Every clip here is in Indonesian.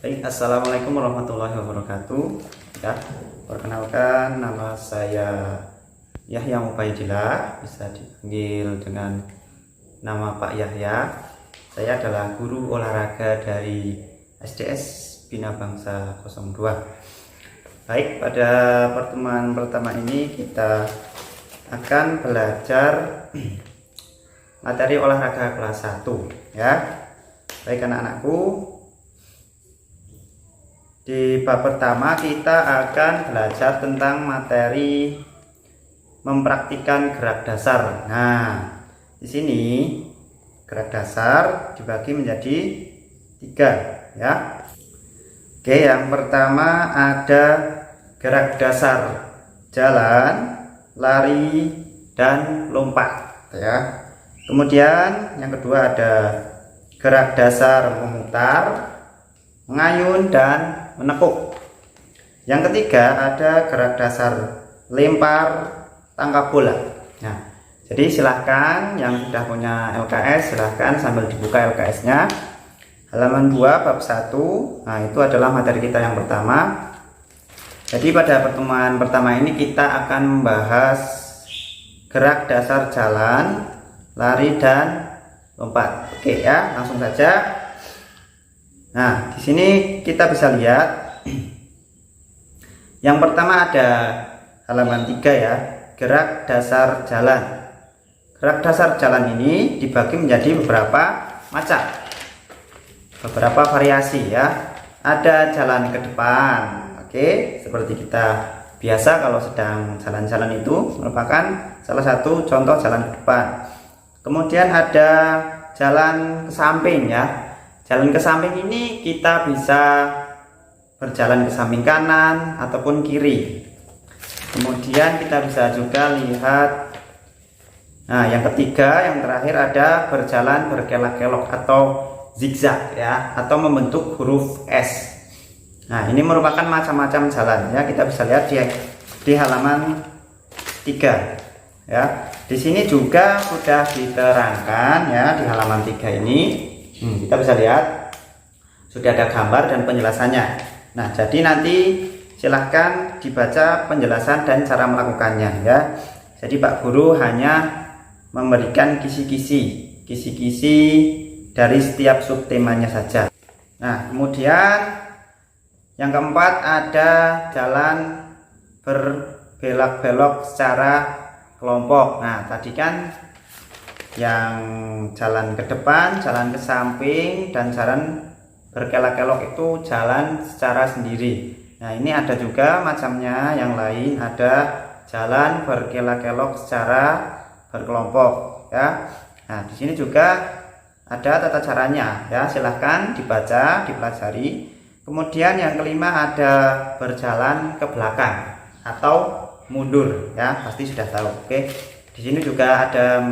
Baik, assalamualaikum warahmatullahi wabarakatuh. Ya, perkenalkan nama saya Yahya Mubaidillah, bisa dipanggil dengan nama Pak Yahya. Saya adalah guru olahraga dari SDS Bina Bangsa 02. Baik, pada pertemuan pertama ini kita akan belajar materi olahraga kelas 1 ya. Baik anak-anakku, di bab pertama kita akan belajar tentang materi mempraktikkan gerak dasar. Nah, di sini gerak dasar dibagi menjadi 3 ya. Oke, yang pertama ada gerak dasar jalan, lari, dan lompat ya. Kemudian yang kedua ada gerak dasar memutar, mengayun, dan menekuk. Yang ketiga ada gerak dasar lempar, tangkap bola. Nah, jadi silahkan yang sudah punya LKS silahkan sambil dibuka LKS-nya. Halaman 2 bab 1. Nah, itu adalah materi kita yang pertama. Jadi pada pertemuan pertama ini kita akan membahas gerak dasar jalan, lari, dan lompat. Oke ya, langsung saja. Nah, di sini kita bisa lihat yang pertama ada halaman 3 ya, gerak dasar jalan. Gerak dasar jalan ini dibagi menjadi beberapa macam, beberapa variasi ya. Ada jalan ke depan. Oke, seperti kita biasa kalau sedang jalan-jalan itu merupakan salah satu contoh jalan ke depan. Kemudian ada jalan ke samping ya. Jalan ke samping ini kita bisa berjalan ke samping kanan ataupun kiri. Kemudian kita bisa juga lihat, nah yang ketiga, yang terakhir ada berjalan berkelok-kelok atau zigzag ya, atau membentuk huruf S. Nah, ini merupakan macam-macam jalan ya, kita bisa lihat di halaman 3 ya. Di sini juga sudah diterangkan ya, di halaman 3 ini. Kita bisa lihat sudah ada gambar dan penjelasannya. Nah, jadi nanti silahkan dibaca penjelasan dan cara melakukannya ya. Jadi Pak Guru hanya memberikan kisi-kisi dari setiap subtemanya saja. Nah, kemudian yang keempat ada jalan berbelok-belok secara kelompok. Nah, tadi kan yang jalan ke depan, jalan ke samping, dan jalan berkelok-kelok itu jalan secara sendiri. Nah, ini ada juga macamnya yang lain, ada jalan berkelok-kelok secara berkelompok ya. Nah, di sini juga ada tata caranya ya, silahkan dibaca, dipelajari. Kemudian yang kelima ada berjalan ke belakang atau mundur ya, pasti sudah tahu. Oke, di sini juga ada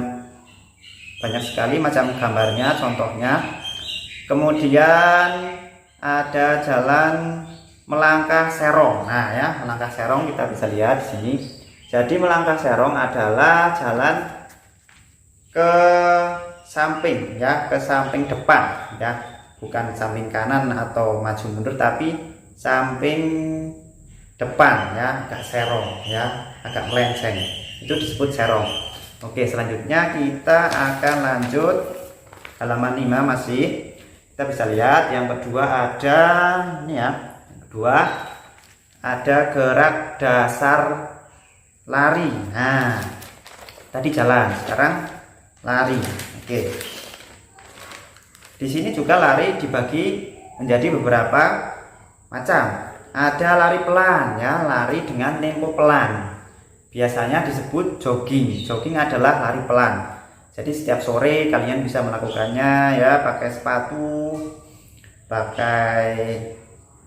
banyak sekali macam gambarnya, contohnya. Kemudian ada jalan melangkah serong. Nah ya, melangkah serong kita bisa lihat di sini. Jadi melangkah serong adalah jalan ke samping ya, ke samping depan ya, bukan samping kanan atau maju mundur, tapi samping depan ya, agak serong ya, agak melenceng. Itu disebut serong. Oke, selanjutnya kita akan lanjut halaman 5 masih. Kita bisa lihat yang kedua ada ini ya. Yang kedua ada gerak dasar lari. Nah, tadi jalan, sekarang lari. Oke. Di sini juga lari dibagi menjadi beberapa macam. Ada lari pelan ya, lari dengan tempo pelan. Biasanya disebut jogging. Jogging adalah lari pelan. Jadi setiap sore kalian bisa melakukannya ya, pakai sepatu, pakai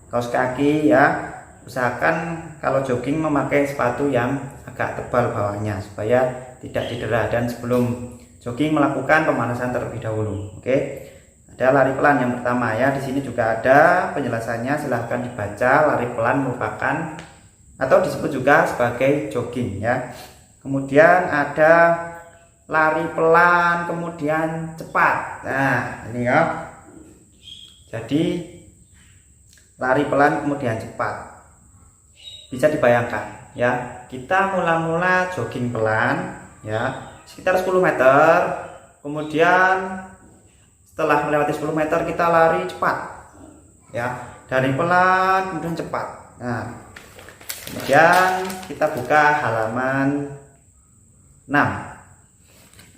kaos kaki ya. Usahakan kalau jogging memakai sepatu yang agak tebal bawahnya supaya tidak cedera, dan sebelum jogging melakukan pemanasan terlebih dahulu. Oke. Ada lari pelan yang pertama ya. Di sini juga ada penjelasannya, silahkan dibaca. Lari pelan merupakan atau disebut juga sebagai jogging ya. Kemudian ada lari pelan kemudian cepat. Nah, ini ya. Jadi lari pelan kemudian cepat. Bisa dibayangkan ya, kita mula-mula jogging pelan ya, sekitar 10 meter, kemudian setelah melewati 10 meter kita lari cepat ya, dari pelan kemudian cepat. Nah, kemudian kita buka halaman 6,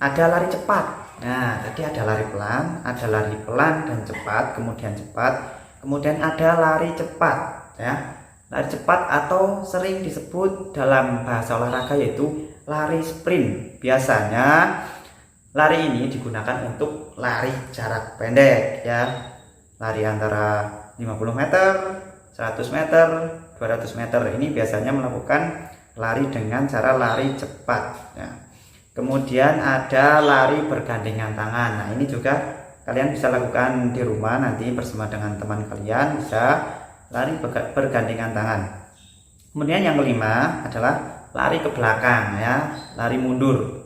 ada lari cepat. Nah, tadi ada lari pelan dan cepat, kemudian ada lari cepat ya. Lari cepat atau sering disebut dalam bahasa olahraga yaitu lari sprint. Biasanya lari ini digunakan untuk lari jarak pendek ya. Lari antara 50 meter, 100 meter, 200 meter. Ini biasanya melakukan lari dengan cara lari cepat ya. Kemudian ada lari bergandengan tangan. Nah, ini juga kalian bisa lakukan di rumah nanti bersama dengan teman kalian, bisa lari bergandengan tangan. Kemudian yang kelima adalah lari ke belakang ya, lari mundur.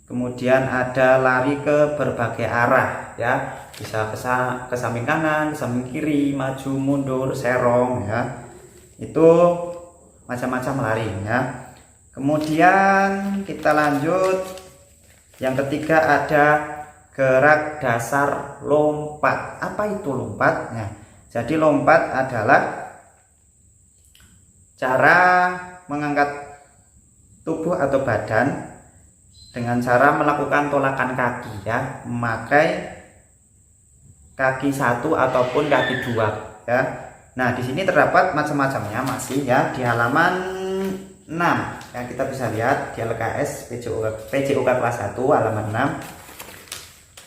Kemudian ada lari ke berbagai arah ya, bisa ke samping kanan, ke samping kiri, maju mundur, serong ya. Itu macam-macam lari ya. Kemudian kita lanjut, yang ketiga ada gerak dasar lompat. Apa itu lompat? Nah, jadi lompat adalah cara mengangkat tubuh atau badan dengan cara melakukan tolakan kaki ya, memakai kaki satu ataupun kaki dua ya. Nah, di sini terdapat macam-macamnya masih ya, di halaman 6 yang kita bisa lihat di LKS PJOK kelas 1 halaman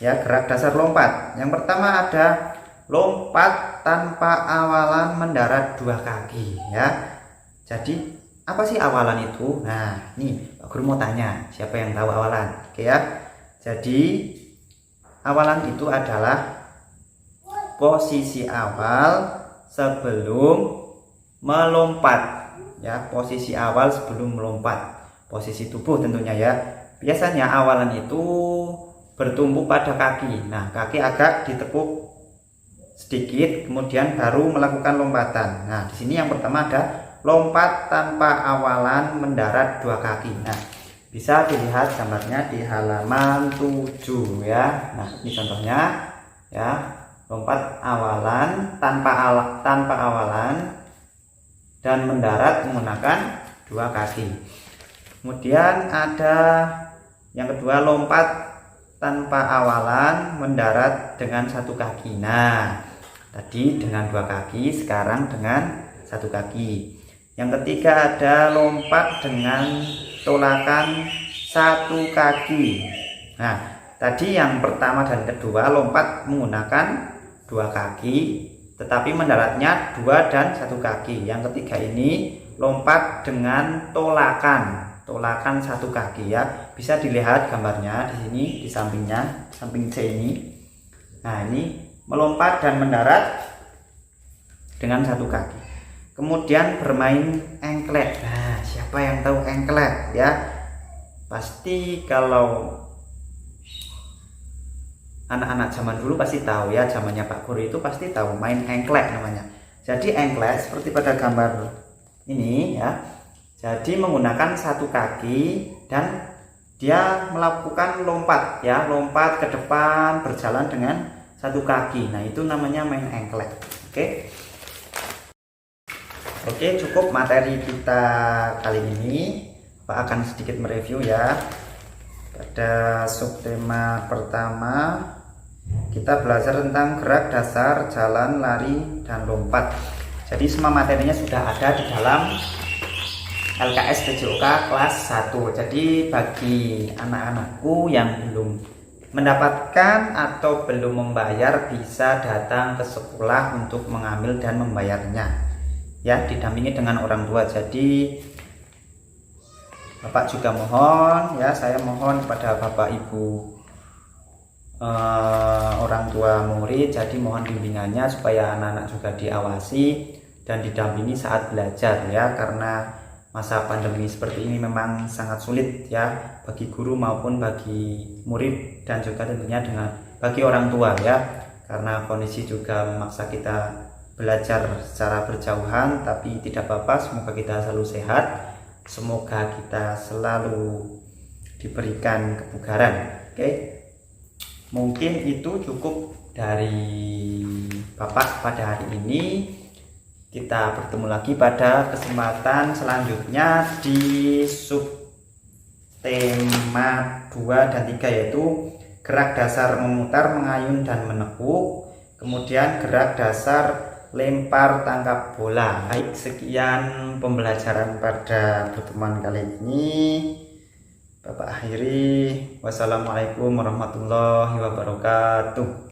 6 ya, gerak dasar lompat. Yang pertama ada lompat tanpa awalan mendarat dua kaki ya. Jadi apa sih awalan itu? Nah, nih Pak Guru mau tanya, siapa yang tahu awalan? Oke ya. Jadi awalan itu adalah posisi awal sebelum melompat ya, posisi awal sebelum melompat, posisi tubuh tentunya ya. Biasanya awalan itu bertumpu pada kaki. Nah, kaki agak ditekuk sedikit, kemudian baru melakukan lompatan. Nah, di sini yang pertama ada lompat tanpa awalan mendarat dua kaki. Nah, bisa dilihat gambarnya di halaman 7 ya. Nah, ini contohnya ya, lompat awalan tanpa awalan dan mendarat menggunakan dua kaki. Kemudian ada yang kedua, lompat tanpa awalan mendarat dengan satu kaki. Nah, tadi dengan dua kaki, sekarang dengan satu kaki. Yang ketiga ada lompat dengan tolakan satu kaki. Nah, tadi yang pertama dan kedua lompat menggunakan dua kaki, tetapi mendaratnya dua dan satu kaki. Yang ketiga ini lompat dengan tolakan satu kaki ya. Bisa dilihat gambarnya di sini di sampingnya, samping C ini. Nah, ini melompat dan mendarat dengan satu kaki. Kemudian bermain engklek. Nah, siapa yang tahu engklek ya? Pasti kalau anak-anak zaman dulu pasti tahu ya, zamannya Pak Guru itu pasti tahu main engklek namanya. Jadi engklek seperti pada gambar ini ya. Jadi menggunakan satu kaki dan dia melakukan lompat ya, lompat ke depan berjalan dengan satu kaki. Nah, itu namanya main engklek. Oke, cukup materi kita kali ini. Pak akan sedikit mereview ya. Pada subtema pertama kita belajar tentang gerak dasar, jalan, lari, dan lompat. Jadi semua materinya sudah ada di dalam LKS PJOK kelas 1. Jadi bagi anak-anakku yang belum mendapatkan atau belum membayar, bisa datang ke sekolah untuk mengambil dan membayarnya ya, didampingi dengan orang tua. Jadi Bapak juga mohon ya, saya mohon kepada Bapak Ibu orang tua murid, jadi mohon bimbingannya supaya anak-anak juga diawasi dan didampingi saat belajar ya, karena masa pandemi seperti ini memang sangat sulit ya bagi guru maupun bagi murid, dan juga tentunya bagi orang tua ya, karena kondisi juga memaksa kita belajar secara berjauhan, tapi tidak apa-apa, semoga kita selalu sehat, semoga kita selalu diberikan kebugaran. Oke, mungkin itu cukup dari Bapak pada hari ini. Kita bertemu lagi pada kesempatan selanjutnya di subtema 2 dan 3, yaitu gerak dasar memutar, mengayun dan menekuk, kemudian gerak dasar lempar tangkap bola. Baik, sekian pembelajaran pada pertemuan kali ini. Bapak akhiri, wassalamualaikum warahmatullahi wabarakatuh.